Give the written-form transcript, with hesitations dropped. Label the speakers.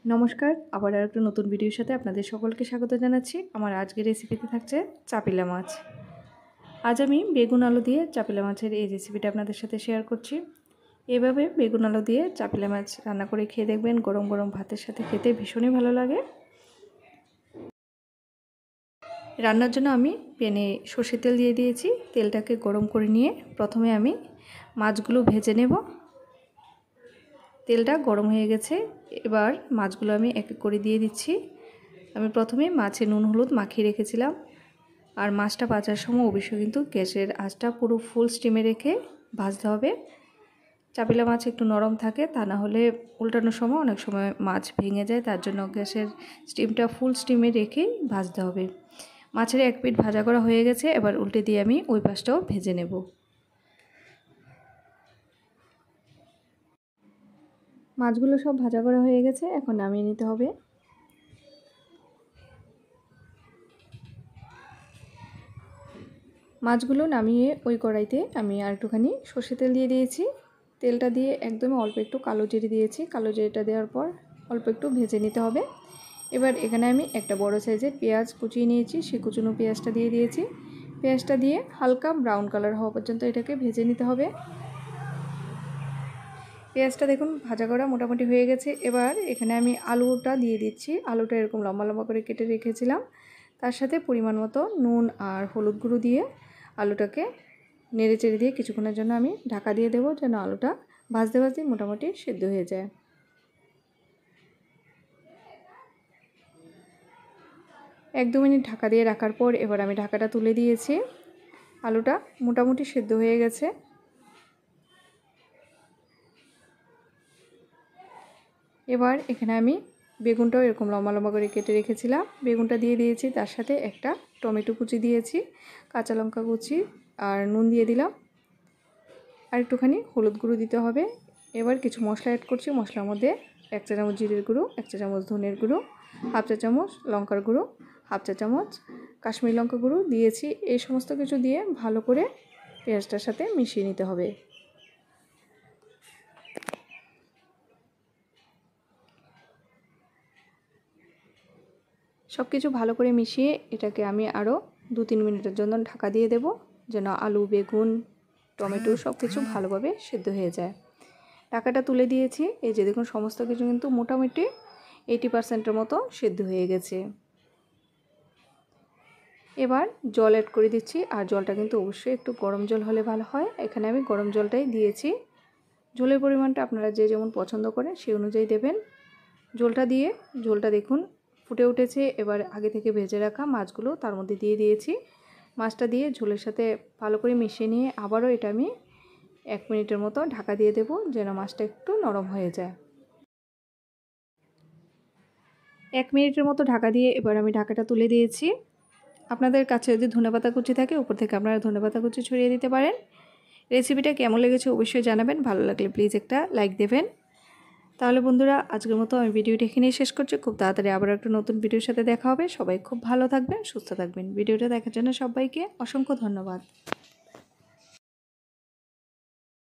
Speaker 1: নমস্কার, আবার আরেকটা নতুন ভিডিওর সাথে আপনাদের সকলকে স্বাগত জানাচ্ছি। আমার আজকের রেসিপিতে থাকছে চাপিলা মাছ। আজ আমি বেগুন আলু দিয়ে চাপিলা মাছের এই রেসিপিটা আপনাদের সাথে শেয়ার করছি। এভাবে বেগুন আলু দিয়ে চাপিলা মাছ রান্না করে খেয়ে দেখবেন, গরম গরম ভাতের সাথে খেতে ভীষণই ভালো লাগে। রান্নার জন্য আমি প্যানে সর্ষের তেল দিয়ে দিয়েছি। তেলটাকে গরম করে নিয়ে প্রথমে আমি মাছগুলো ভেজে নেব। তেলটা গরম হয়ে গেছে, এবার মাছগুলো আমি এক এক করে দিয়ে দিচ্ছি। আমি প্রথমে মাছে নুন হলুদ মাখিয়ে রেখেছিলাম। আর মাছটা ভাজার সময় অবশ্যই কিন্তু গ্যাসের আঁচটা পুরো ফুল স্টিমে রেখে ভাজতে হবে। চাপিলা মাছ একটু নরম থাকে, তা না হলে উল্টানোর সময় অনেক সময় মাছ ভেঙে যায়। তার জন্য গ্যাসের স্টিমটা ফুল স্টিমে রেখেই ভাজতে হবে। মাছের এক পিঠ ভাজা করা হয়ে গেছে, এবার উল্টে দিয়ে আমি ওই পাশটাও ভেজে নেব। মাছগুলো সব ভাজা করা হয়ে গেছে, এখন নামিয়ে নিতে হবে। মাছগুলো নামিয়ে ওই কড়াইতে আমি আর একটুখানি সর্ষে তেল দিয়ে দিয়েছি। তেলটা দিয়ে একদমই অল্প একটু কালো জিরে দিয়েছি। কালো জিরেটা দেওয়ার পর অল্প একটু ভেজে নিতে হবে। এবার এখানে আমি একটা বড় সাইজের পেঁয়াজ কুচিয়ে নিয়েছি, সেই কুচনো পেঁয়াজটা দিয়ে দিয়েছি। পেঁয়াজটা দিয়ে হালকা ব্রাউন কালার হওয়া পর্যন্ত এটাকে ভেজে নিতে হবে। পেঁয়াজটা দেখুন ভাজা করা মোটামুটি হয়ে গেছে। এবার এখানে আমি আলুটা দিয়ে দিচ্ছি। আলুটা এরকম লম্বা লম্বা করে কেটে রেখেছিলাম। তার সাথে পরিমাণ মতো নুন আর হলুদ গুঁড়ো দিয়ে আলুটাকে নেড়ে চেড়ে দিয়ে কিছুক্ষণের জন্য আমি ঢাকা দিয়ে দেবো, যেন আলুটা ভাজতে ভাজতে মোটামুটি সেদ্ধ হয়ে যায়। এক দু মিনিট ঢাকা দিয়ে রাখার পর এবার আমি ঢাকাটা তুলে দিয়েছি। আলুটা মোটামুটি সেদ্ধ হয়ে গেছে। এবার এখানে আমি বেগুনটাও এরকম লম্বা লম্বা করে কেটে রেখেছিলাম, বেগুনটা দিয়ে দিয়েছি। তার সাথে একটা টমেটো কুচি দিয়েছি, কাঁচা লঙ্কা কুচি আর নুন দিয়ে দিলাম। আর একটুখানি হলুদ গুঁড়ো দিতে হবে। এবার কিছু মশলা অ্যাড করছি। মশলার মধ্যে 1 চা চামচ জিরের গুঁড়ো, 1 চা চামচ ধনের গুঁড়ো, 1/2 চা চামচ লঙ্কার গুঁড়ো, 1/2 চা চামচ কাশ্মীরি লঙ্কা গুঁড়ো দিয়েছি। এই সমস্ত কিছু দিয়ে ভালো করে পেঁয়াজটার সাথে মিশিয়ে নিতে হবে। সব কিছু ভালো করে মিশিয়ে এটাকে আমি আরও 2-3 মিনিটের জন্য ঢাকা দিয়ে দেব, যেন আলু বেগুন টমেটো সব কিছু ভালোভাবে সেদ্ধ হয়ে যায়। ঢাকাটা তুলে দিয়েছি। এই যে দেখুন সমস্ত কিছু কিন্তু মোটামুটি 80% মতো সেদ্ধ হয়ে গেছে। এবার জল অ্যাড করে দিচ্ছি। আর জলটা কিন্তু অবশ্যই একটু গরম জল হলে ভালো হয়। এখানে আমি গরম জলটাই দিয়েছি। ঝোলের পরিমাণটা আপনারা যে যেমন পছন্দ করেন সেই অনুযায়ী দেবেন। ঝোলটা দেখুন ফুটে উঠেছে। এবার আগে থেকে ভেজে রাখা মাছগুলো তার মধ্যে দিয়ে দিয়েছি। মাছটা দিয়ে ঝোলের সাথে ভালো করে মিশিয়ে নিয়ে আবারও এটা আমি 1 মিনিটের মতো ঢাকা দিয়ে দেব, যেন মাছটা একটু নরম হয়ে যায়। 1 মিনিটের মতো ঢাকা দিয়ে এবার আমি ঢাকাটা তুলে দিয়েছি। আপনাদের কাছে যদি ধনেপাতা কুচি থাকে উপর থেকে আপনারা ধনেপাতা কুচি ছড়িয়ে দিতে পারেন। রেসিপিটা কেমন লেগেছে অবশ্যই জানাবেন। ভালো লাগলে প্লিজ একটা লাইক দেবেন। তাহলে বন্ধুরা আজকের মতো আমি ভিডিওটি এখানেই শেষ করছি। খুব তাড়াতাড়ি আবার একটা নতুন ভিডিওর সাথে দেখা হবে। সবাই খুব ভালো থাকবেন, সুস্থ থাকবেন। ভিডিওটা দেখার জন্য সবাইকে অসংখ্য ধন্যবাদ।